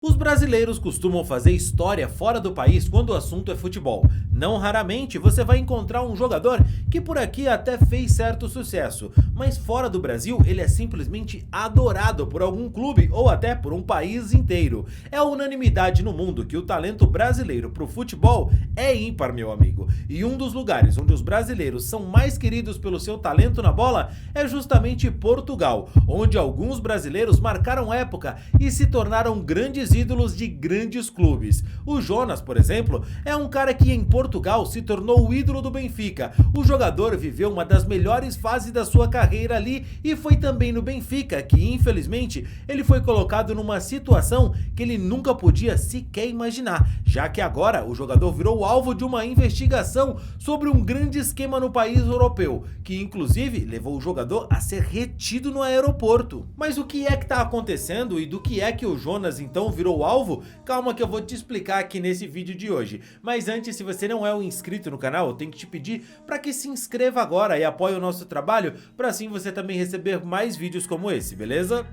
Os brasileiros costumam fazer história fora do país quando o assunto é futebol. Não raramente você vai encontrar um jogador que por aqui até fez certo sucesso, mas fora do Brasil ele é simplesmente adorado por algum clube ou até por um país inteiro. É unanimidade no mundo que o talento brasileiro pro futebol é ímpar, meu amigo. E um dos lugares onde os brasileiros são mais queridos pelo seu talento na bola é justamente Portugal, onde alguns brasileiros marcaram época e se tornaram grandes ídolos de grandes clubes. O Jonas, por exemplo, é um cara que em Portugal se tornou o ídolo do Benfica. O jogador viveu uma das melhores fases da sua carreira ali e foi também no Benfica que, infelizmente, ele foi colocado numa situação que ele nunca podia sequer imaginar, já que agora o jogador virou alvo de uma investigação sobre um grande esquema no país europeu, que inclusive levou o jogador a ser retido no aeroporto. Mas o que é que está acontecendo e do que é que o Jonas então virou alvo? Calma que eu vou te explicar aqui nesse vídeo de hoje. Mas antes, se você não é um inscrito no canal, eu tenho que te pedir para que se inscreva agora e apoie o nosso trabalho, para assim você também receber mais vídeos como esse, beleza?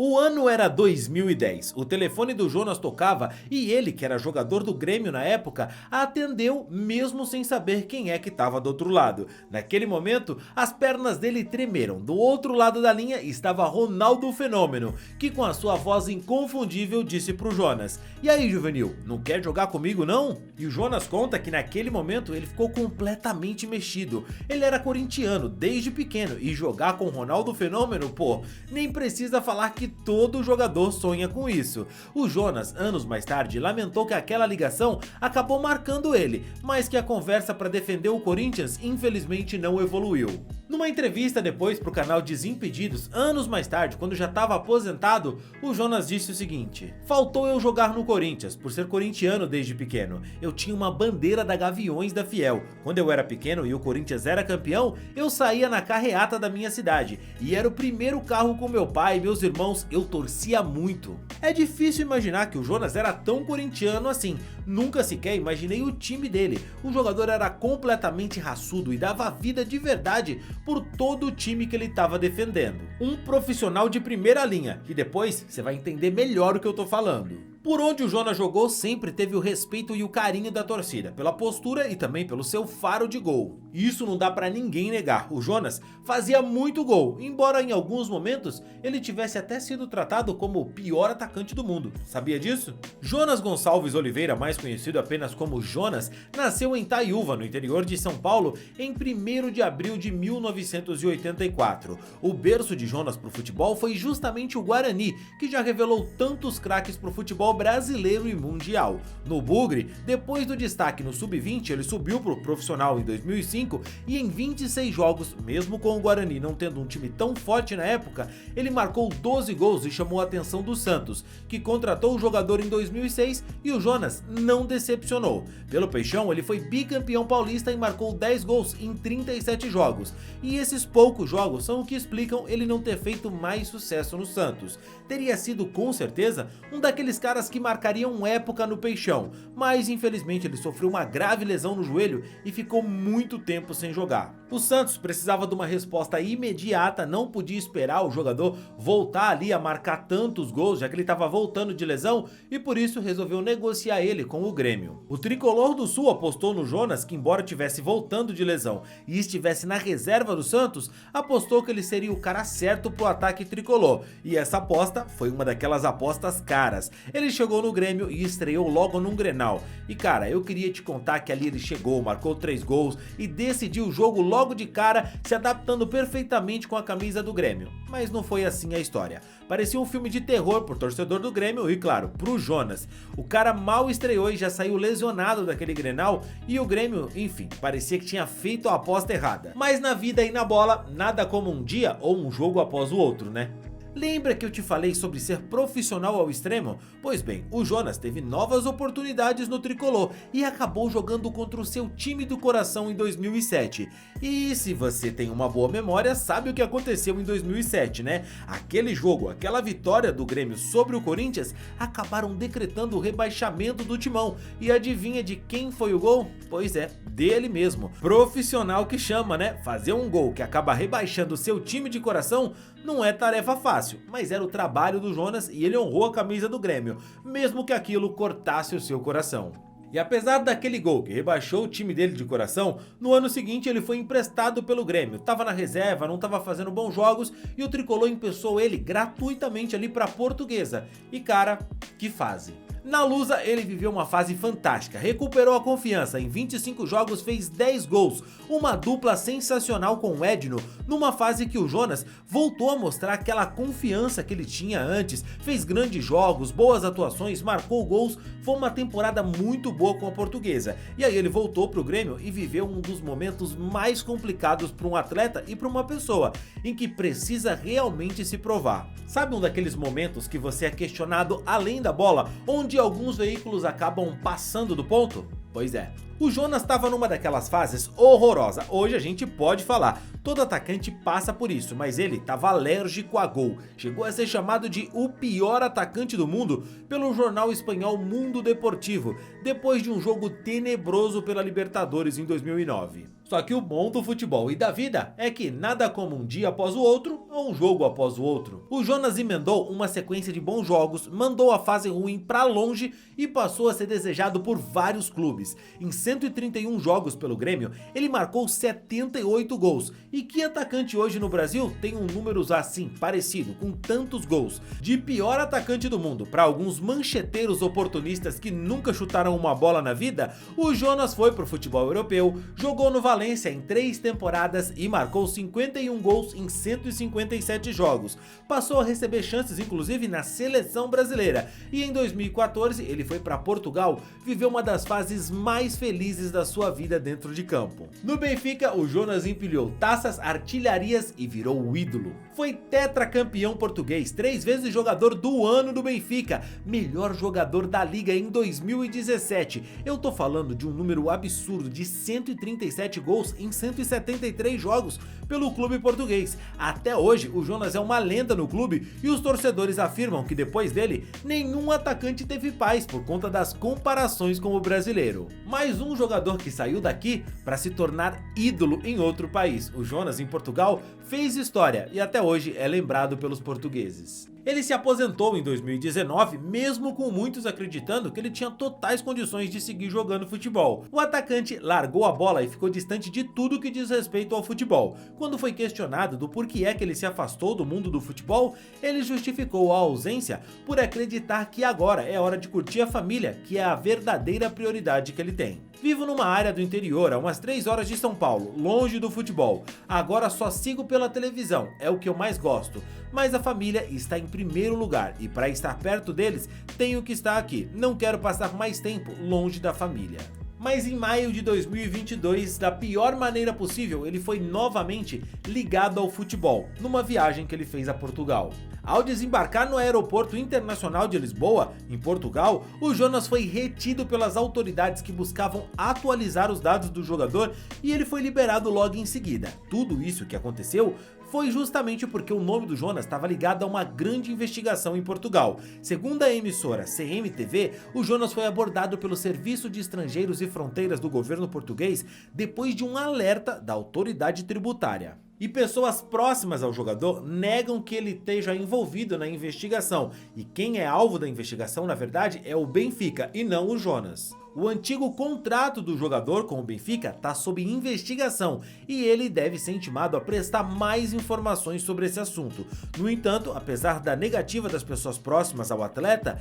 O ano era 2010, o telefone do Jonas tocava e ele, que era jogador do Grêmio na época, atendeu mesmo sem saber quem é que estava do outro lado. Naquele momento, as pernas dele tremeram. Do outro lado da linha estava Ronaldo Fenômeno, que com a sua voz inconfundível disse pro Jonas: "E aí, Juvenil, não quer jogar comigo não?" E o Jonas conta que naquele momento ele ficou completamente mexido. Ele era corintiano desde pequeno e jogar com Ronaldo Fenômeno, pô, nem precisa falar que todo jogador sonha com isso. O Jonas, anos mais tarde, lamentou que aquela ligação acabou marcando ele, mas que a conversa para defender o Corinthians infelizmente não evoluiu. Numa entrevista depois pro canal Desimpedidos, anos mais tarde, quando já estava aposentado, o Jonas disse o seguinte: "Faltou eu jogar no Corinthians, por ser corintiano desde pequeno. Eu tinha uma bandeira da Gaviões da Fiel. Quando eu era pequeno e o Corinthians era campeão, eu saía na carreata da minha cidade, e era o primeiro carro com meu pai e meus irmãos, eu torcia muito." É difícil imaginar que o Jonas era tão corintiano assim. Nunca sequer imaginei o time dele. O jogador era completamente raçudo e dava vida de verdade por todo o time que ele estava defendendo. Um profissional de primeira linha, e depois você vai entender melhor o que eu tô falando. Por onde o Jonas jogou sempre teve o respeito e o carinho da torcida, pela postura e também pelo seu faro de gol. Isso não dá pra ninguém negar, o Jonas fazia muito gol, embora em alguns momentos ele tivesse até sido tratado como o pior atacante do mundo. Sabia disso? Jonas Gonçalves Oliveira, mais conhecido apenas como Jonas, nasceu em Itaiúva, no interior de São Paulo, em 1º de abril de 1984. O berço de Jonas pro futebol foi justamente o Guarani, que já revelou tantos craques pro futebol brasileiro e mundial. No Bugre, depois do destaque no Sub-20, ele subiu pro profissional em 2005 e em 26 jogos, mesmo com o Guarani não tendo um time tão forte na época, ele marcou 12 gols e chamou a atenção do Santos, que contratou o jogador em 2006 e o Jonas não decepcionou. Pelo Peixão, ele foi bicampeão paulista e marcou 10 gols em 37 jogos. E esses poucos jogos são o que explicam ele não ter feito mais sucesso no Santos. Teria sido com certeza um daqueles caras que marcariam época no Peixão, mas infelizmente ele sofreu uma grave lesão no joelho e ficou muito tempo sem jogar. O Santos precisava de uma resposta imediata, não podia esperar o jogador voltar ali a marcar tantos gols, já que ele estava voltando de lesão, e por isso resolveu negociar ele com o Grêmio. O tricolor do Sul apostou no Jonas, que embora estivesse voltando de lesão e estivesse na reserva do Santos, apostou que ele seria o cara certo pro ataque tricolor, e essa aposta foi uma daquelas apostas caras. Ele chegou no Grêmio e estreou logo num Grenal. E cara, eu queria te contar que ali ele chegou, marcou 3 gols e decidiu o jogo logo de cara, se adaptando perfeitamente com a camisa do Grêmio. Mas não foi assim a história. Parecia um filme de terror pro torcedor do Grêmio e, claro, pro Jonas. O cara mal estreou e já saiu lesionado daquele Grenal e o Grêmio, enfim, parecia que tinha feito a aposta errada. Mas na vida e na bola, nada como um dia ou um jogo após o outro, né? Lembra que eu te falei sobre ser profissional ao extremo? Pois bem, o Jonas teve novas oportunidades no tricolor e acabou jogando contra o seu time do coração em 2007. E se você tem uma boa memória, sabe o que aconteceu em 2007, né? Aquele jogo, aquela vitória do Grêmio sobre o Corinthians, acabaram decretando o rebaixamento do Timão. E adivinha de quem foi o gol? Pois é, dele mesmo. Profissional que chama, né? Fazer um gol que acaba rebaixando o seu time de coração Não é tarefa fácil, mas era o trabalho do Jonas e ele honrou a camisa do Grêmio, mesmo que aquilo cortasse o seu coração. E apesar daquele gol que rebaixou o time dele de coração, no ano seguinte ele foi emprestado pelo Grêmio, tava na reserva, não tava fazendo bons jogos e o Tricolor emprestou ele gratuitamente ali pra Portuguesa. E cara, que fase! Na Lusa ele viveu uma fase fantástica, recuperou a confiança, em 25 jogos fez 10 gols, uma dupla sensacional com o Edno, numa fase que o Jonas voltou a mostrar aquela confiança que ele tinha antes, fez grandes jogos, boas atuações, marcou gols, foi uma temporada muito boa com a Portuguesa. E aí ele voltou pro Grêmio e viveu um dos momentos mais complicados para um atleta e para uma pessoa, em que precisa realmente se provar. Sabe um daqueles momentos que você é questionado além da bola, onde alguns veículos acabam passando do ponto? Pois é, o Jonas estava numa daquelas fases horrorosa. Hoje a gente pode falar, todo atacante passa por isso, mas ele estava alérgico a gol. Chegou a ser chamado de o pior atacante do mundo pelo jornal espanhol Mundo Deportivo, depois de um jogo tenebroso pela Libertadores em 2009. Só que o bom do futebol e da vida é que nada como um dia após o outro ou um jogo após o outro. O Jonas emendou uma sequência de bons jogos, mandou a fase ruim pra longe e passou a ser desejado por vários clubes. Em 131 jogos pelo Grêmio, ele marcou 78 gols. E que atacante hoje no Brasil tem um número assim, parecido, com tantos gols? De pior atacante do mundo para alguns mancheteiros oportunistas que nunca chutaram uma bola na vida, o Jonas foi pro futebol europeu, jogou no Valência em 3 temporadas e marcou 51 gols em 157 jogos. Passou a receber chances inclusive na seleção brasileira e em 2014 ele foi para Portugal, viveu uma das fases mais felizes da sua vida dentro de campo. No Benfica, o Jonas empilhou taças, artilharias e virou o ídolo. Foi tetracampeão português, 3 vezes jogador do ano do Benfica, melhor jogador da liga em 2017. Eu tô falando de um número absurdo de 137 gols em 173 jogos pelo clube português. Até hoje, o Jonas é uma lenda no clube e os torcedores afirmam que depois dele, nenhum atacante teve paz por conta das comparações com o brasileiro. Mais um jogador que saiu daqui para se tornar ídolo em outro país. O Jonas, em Portugal, fez história e até hoje é lembrado pelos portugueses. Ele se aposentou em 2019, mesmo com muitos acreditando que ele tinha totais condições de seguir jogando futebol. O atacante largou a bola e ficou distante de tudo que diz respeito ao futebol. Quando foi questionado do porquê é que ele se afastou do mundo do futebol, ele justificou a ausência por acreditar que agora é hora de curtir a família, que é a verdadeira prioridade que ele tem. Vivo numa área do interior, a umas 3 horas de São Paulo, longe do futebol. Agora só sigo pela televisão, é o que eu mais gosto. Mas a família está em primeiro lugar e para estar perto deles, tenho que estar aqui. Não quero passar mais tempo longe da família. Mas em maio de 2022, da pior maneira possível, ele foi novamente ligado ao futebol, numa viagem que ele fez a Portugal. Ao desembarcar no Aeroporto Internacional de Lisboa, em Portugal, o Jonas foi retido pelas autoridades que buscavam atualizar os dados do jogador e ele foi liberado logo em seguida. Tudo isso que aconteceu foi justamente porque o nome do Jonas estava ligado a uma grande investigação em Portugal. Segundo a emissora CMTV, o Jonas foi abordado pelo Serviço de Estrangeiros e Fronteiras do governo português depois de um alerta da autoridade tributária. E pessoas próximas ao jogador negam que ele esteja envolvido na investigação. E quem é alvo da investigação, na verdade, é o Benfica e não o Jonas. O antigo contrato do jogador com o Benfica está sob investigação e ele deve ser intimado a prestar mais informações sobre esse assunto. No entanto, apesar da negativa das pessoas próximas ao atleta,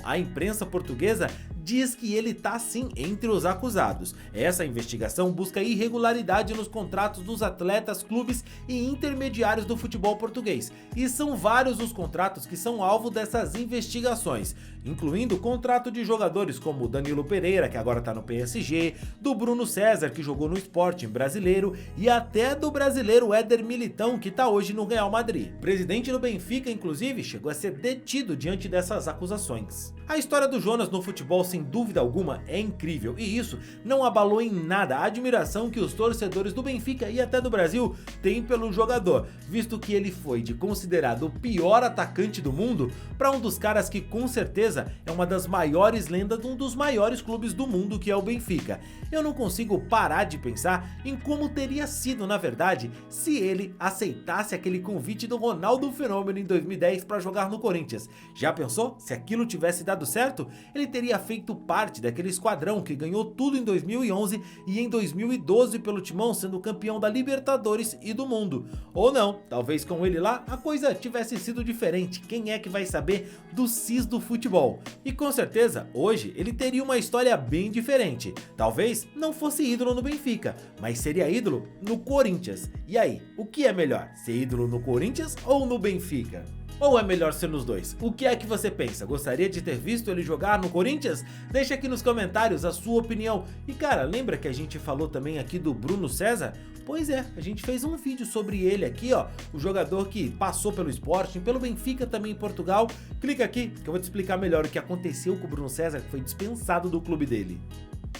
a imprensa portuguesa diz que ele está sim entre os acusados. Essa investigação busca irregularidade nos contratos dos atletas, clubes e intermediários do futebol português. E são vários os contratos que são alvo dessas investigações, incluindo o contrato de jogadores como o Danilo Pereira, que agora está no PSG, do Bruno César, que jogou no Sporting brasileiro, e até do brasileiro Éder Militão, que está hoje no Real Madrid. O presidente do Benfica, inclusive, chegou a ser detido diante dessas acusações. A história do Jonas no futebol se sem dúvida alguma é incrível, e isso não abalou em nada a admiração que os torcedores do Benfica e até do Brasil têm pelo jogador, visto que ele foi de considerado o pior atacante do mundo para um dos caras que com certeza é uma das maiores lendas de um dos maiores clubes do mundo, que é o Benfica. Eu não consigo parar de pensar em como teria sido, na verdade, se ele aceitasse aquele convite do Ronaldo Fenômeno em 2010 para jogar no Corinthians. Já pensou? Se aquilo tivesse dado certo, ele teria feito parte daquele esquadrão que ganhou tudo em 2011 e em 2012 pelo Timão, sendo campeão da Libertadores e do mundo. Ou não, talvez com ele lá a coisa tivesse sido diferente, quem é que vai saber do cis do futebol? E com certeza, hoje ele teria uma história bem diferente. Talvez não fosse ídolo no Benfica, mas seria ídolo no Corinthians. E aí, o que é melhor, ser ídolo no Corinthians ou no Benfica? Ou é melhor ser nos dois? O que é que você pensa? Gostaria de ter visto ele jogar no Corinthians? Deixa aqui nos comentários a sua opinião. E cara, lembra que a gente falou também aqui do Bruno César? Pois é, a gente fez um vídeo sobre ele aqui, ó, o jogador que passou pelo Sporting, pelo Benfica também em Portugal. Clica aqui que eu vou te explicar melhor o que aconteceu com o Bruno César, que foi dispensado do clube dele.